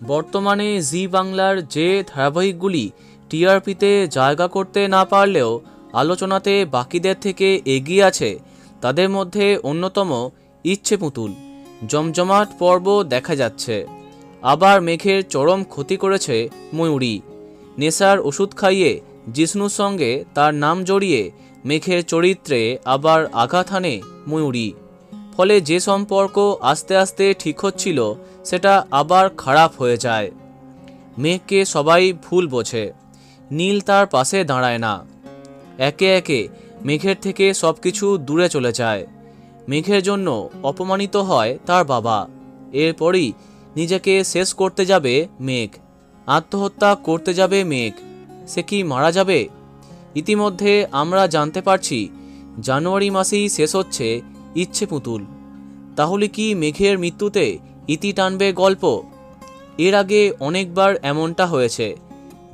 বর্তমানে জি বাংলার যে ধারাবাহিকগুলি টিআরপিতে জায়গা করতে না পারলেও আলোচনাতে বাকিদের থেকে এগিয়ে আছে, তাদের মধ্যে অন্যতম ইচ্ছে পুতুল। জমজমাট পর্ব দেখা যাচ্ছে। আবার মেঘের চরম ক্ষতি করেছে ময়ূরী। নেশার ওষুধ খাইয়ে জিষ্ণুর সঙ্গে তার নাম জড়িয়ে মেঘের চরিত্রে আবার আঘাত হানে ময়ূরী। ফলে যে সম্পর্ক আস্তে আস্তে ঠিক হচ্ছিল সেটা আবার খারাপ হয়ে যায়। মেঘকে সবাই ভুল বোঝে, নীল তার পাশে দাঁড়ায় না। একে একে মেঘের থেকে সব কিছু দূরে চলে যায়। মেঘের জন্য অপমানিত হয় তার বাবা। এরপরই নিজেকে শেষ করতে যাবে মেঘ, আত্মহত্যা করতে যাবে মেঘ। সে কি মারা যাবে? ইতিমধ্যে আমরা জানতে পারছি জানুয়ারি মাসেই শেষ হচ্ছে ইচ্ছে পুতুল। তাহলে কি মেঘের মৃত্যুতে ইতি টানবে গল্প? এর আগে অনেকবার এমনটা হয়েছে,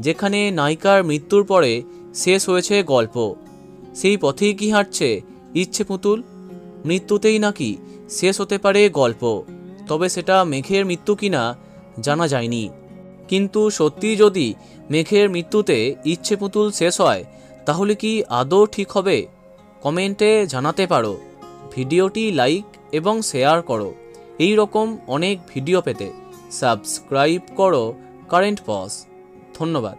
যেখানে নায়িকার মৃত্যুর পরে শেষ হয়েছে গল্প। সেই পথেই কি হাঁটছে ইচ্ছে পুতুল? মৃত্যুতেই নাকি শেষ হতে পারে গল্প। তবে সেটা মেঘের মৃত্যু কিনা জানা যায়নি। কিন্তু সত্যি যদি মেঘের মৃত্যুতে ইচ্ছে পুতুল শেষ হয়, তাহলে কি আদৌ ঠিক হবে? কমেন্টে জানাতে পারো। ভিডিওটি লাইক এবং শেয়ার করো। এই রকম অনেক ভিডিও পেতে সাবস্ক্রাইব করো কারেন্ট পজ। ধন্যবাদ।